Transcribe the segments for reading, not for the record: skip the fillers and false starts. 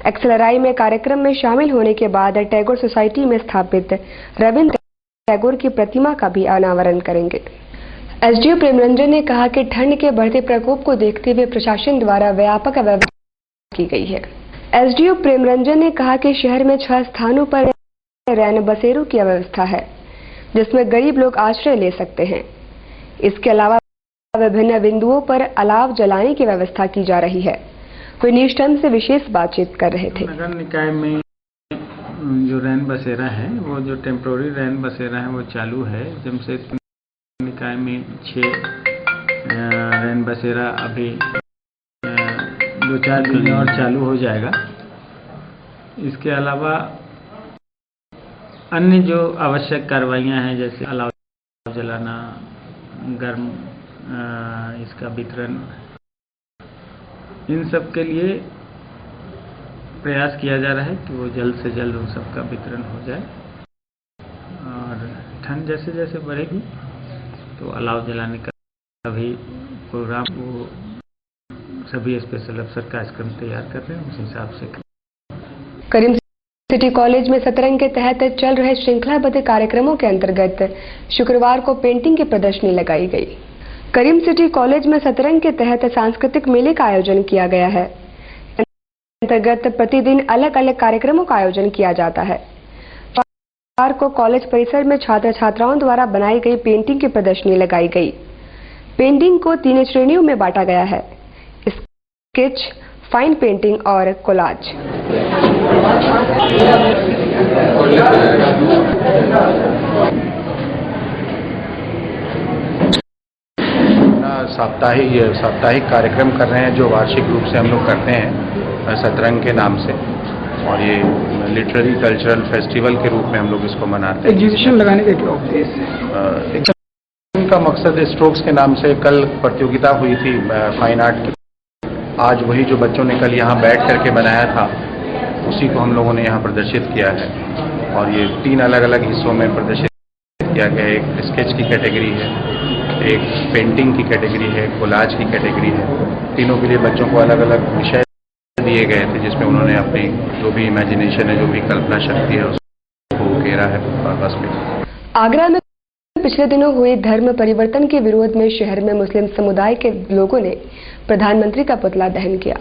XLRI में कार्यक्रम में शामिल होने के बाद टैगोर सोसाइटी में स्थापित रविंद्र टैगोर की प्रतिमा का भी अनावरण करेंगे। एसडीओ प्रेमरंजन ने कहा कि ठंड के बढ़ते प्रकोप को देखते हुए प्रशासन द्वारा व्यापक व्यवस्था की गई है। एसडीओ प्रेमरंजन ने कहा कि शहर में 6 स्थानों पर रैन बसेरों की व्यवस्था है, जिसमें गरीब लोग आश्रय ले सकते हैं। इसके अलावा विभिन्न बिंदुओं पर अलाव जलाने की व्यवस्था की जा रही है। वे न्यूज़ से विशेष बातचीत कर रहे थे। नगर निकाय में जो रैन बसेरा है, वो जो टेम्प्रोरी रैन बसेरा है वो चालू है। जमशेदपुर निकाय में 6 रैन बसेरा अभी 2-4 दिन और चालू हो जाएगा। इसके अलावा अन्य जो आवश्यक कार्रवाइयाँ हैं, जैसे अलाव जलाना, गर्म इसका वितरण, इन सब के लिए प्रयास किया जा रहा है कि वो जल्द से जल्द उन सब का वितरण हो जाए। और ठंड जैसे जैसे बढ़ेगी तो अलाव जलाने का भी प्रोग्राम वो सभी स्पेशल अफसर कार्यक्रम तैयार कर रहे हैं, उस हिसाब से। करीम सिटी कॉलेज में सतरंग के तहत चल रहे श्रृंखलाबद्ध कार्यक्रमों के अंतर्गत शुक्रवार को पेंटिंग की प्रदर्शनी लगाई गई। करीम सिटी कॉलेज में सतरंग के तहत सांस्कृतिक मेले का आयोजन किया गया है। अंतर्गत प्रतिदिन अलग अलग कार्यक्रमों का आयोजन किया जाता है। शुक्रवार को कॉलेज परिसर में छात्र छात्राओं द्वारा बनाई गई पेंटिंग की प्रदर्शनी लगाई गई। पेंटिंग को 3 श्रेणियों में बांटा गया है: स्केच, फाइन पेंटिंग और कोलाज। साप्ताहिक कार्यक्रम कर रहे हैं, जो वार्षिक रूप से हम लोग करते हैं सतरंग के नाम से, और ये लिटरेरी कल्चरल फेस्टिवल के रूप में हम लोग इसको मनाते हैं। एग्जीबिशन लगाने का क्या उद्देश्य है? का मकसद स्ट्रोक्स के नाम से कल प्रतियोगिता हुई थी फाइन आर्ट की। आज वही जो बच्चों ने कल यहाँ बैठ करके बनाया था, उसी को हम लोगों ने यहाँ प्रदर्शित किया है। और ये 3 अलग अलग हिस्सों में प्रदर्शित किया गया है। एक स्केच की कैटेगरी है, एक पेंटिंग की कैटेगरी है, कोलाज की कैटेगरी है। तीनों के लिए बच्चों को अलग अलग विषय दिए गए थे, जिसमें उन्होंने अपनी जो भी इमेजिनेशन है, जो भी कल्पना शक्ति है, उसको उकेरा है बस में। आगरा में पिछले दिनों हुए धर्म परिवर्तन के विरोध में शहर में मुस्लिम समुदाय के लोगों ने प्रधानमंत्री का पुतला दहन किया।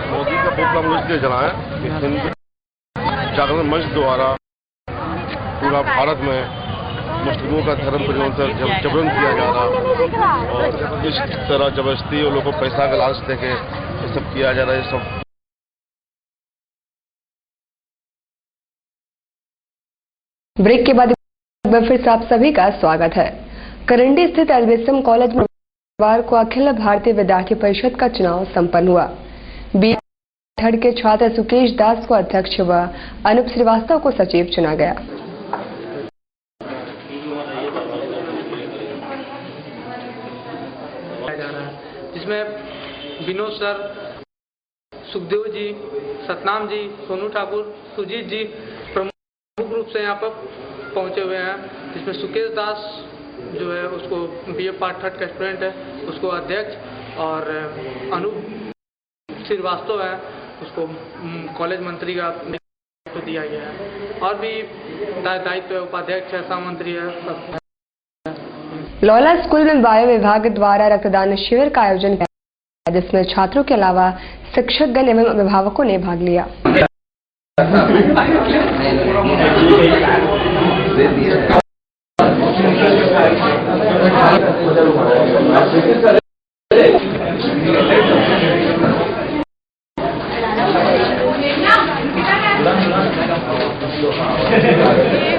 मोदी का पुतला मुझे जलाया। हिंदू जागरण मंच द्वारा पूरा भारत में मुस्लिमों का धर्म परिवर्तन जबरन किया जा रहा, और इस तरह जबरदस्ती वो लोगों को पैसा का लालच देके ये सब किया जा रहा है। सब ब्रेक के बाद एक बार फिर आप सभी का स्वागत है। करंडी स्थित एलबीएसएम कॉलेज में शुक्रवार को अखिल भारतीय विद्यार्थी परिषद का चुनाव संपन्न हुआ। बीएड के छात्र सुकेश दास को अध्यक्ष व अनूप श्रीवास्तव को सचिव चुना गया। जिसमें विनोद सर, सुखदेव जी, सतनाम जी, सोनू ठाकुर, सुजीत जी प्रमुख रूप से यहाँ पर पहुंचे हुए हैं। जिसमें सुकेश दास जो है उसको बीए पार्ट 3 का स्टूडेंट है, उसको अध्यक्ष, और अनूप श्रीवास्तव है, उसको कॉलेज मंत्री का दायित्व दिया गया है। और भी दायित्व है, उपाध्यक्ष है, सहमंत्री है। लौला स्कूल में वायु विभाग द्वारा रक्तदान शिविर का आयोजन किया गया, जिसमें छात्रों के अलावा शिक्षकगण एवं अभिभावकों ने भाग लिया।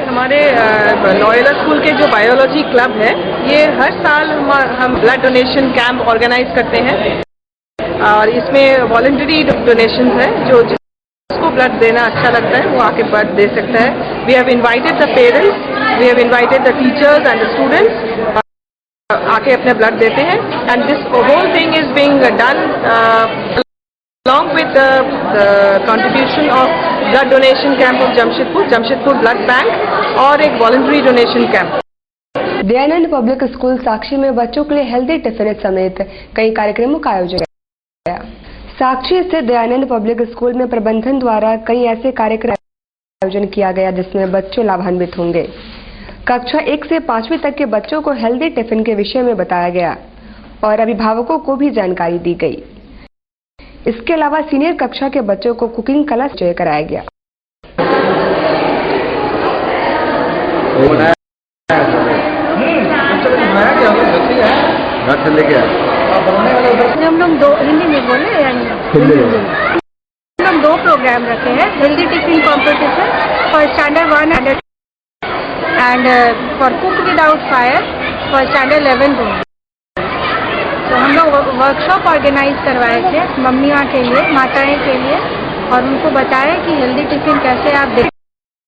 हमारे लॉयला स्कूल के जो बायोलॉजी क्लब है, ये हर साल हम ब्लड डोनेशन कैंप ऑर्गेनाइज करते हैं, और इसमें वॉलंटरी डोनेशन है। जो जिसको ब्लड देना अच्छा लगता है वो आके ब्लड दे सकता है। We have invited the parents, we have invited the teachers and the students. आके अपने ब्लड देते हैं and this whole thing is being done along with the contribution of blood donation camp of Jamshedpur blood bank और एक voluntary donation camp। Dayanand public school Sakshi में बच्चों के लिए हेल्दी टिफिन समेत कई कार्यक्रमों का आयोजन किया गया। साक्षी स्थित दयानंद पब्लिक स्कूल में प्रबंधन द्वारा कई ऐसे कार्यक्रम आयोजन किया गया जिसमें बच्चे लाभान्वित होंगे। कक्षा 1 से 5वीं तक के बच्चों को हेल्दी टिफिन के विषय में बताया गया और अभिभावकों को भी जानकारी दी गई। इसके अलावा सीनियर कक्षा के बच्चों को कुकिंग कला से कराया गया। हम लोग हिंदी में बोले हम लोग 2 प्रोग्राम रखे हैं, healthy tiffin competition for standard 1 and for cook without fire for standard 11। तो हम लोग वर्कशॉप ऑर्गेनाइज करवाए थे मम्मियों के लिए, माताएं के लिए, और उनको बताया कि हेल्दी टिफिन कैसे आप दे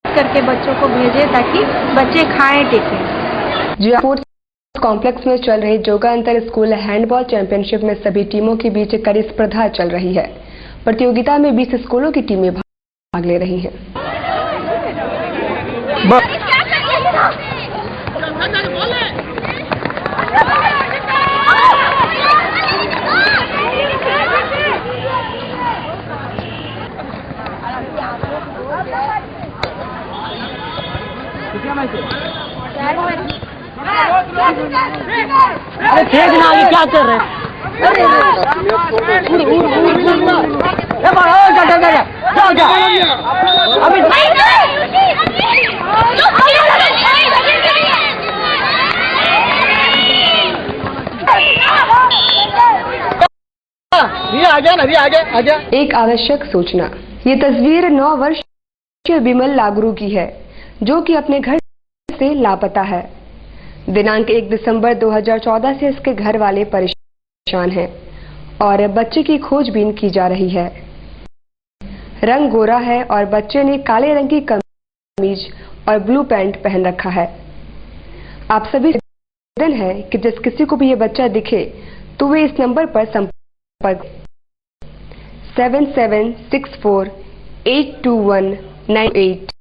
करके बच्चों को भेजें ताकि बच्चे खाएं टिफिन। जिया स्पोर्ट्स कॉम्प्लेक्स में चल रही जोगा अंतर स्कूल हैंडबॉल चैंपियनशिप में सभी टीमों के बीच कड़ी स्पर्धा चल रही है। प्रतियोगिता में 20 स्कूलों की टीमें भाग ले रही हैं। अरे तेज ना आगे क्या कर रहे हैं? अभी आजा। एक आवश्यक सूचना, ये तस्वीर 9 वर्षीय बिमल लागरू की है जो कि अपने घर से लापता है। दिनांक 1 दिसंबर 2014 से इसके घर वाले परेशान हैं और बच्चे की खोजबीन की जा रही है। रंग गोरा है और बच्चे ने काले रंग की कमीज और ब्लू पैंट पहन रखा है। आप सभी निवेदन है कि जिस किसी को भी ये बच्चा दिखे तो वे इस नंबर पर संपर्क 7764 82198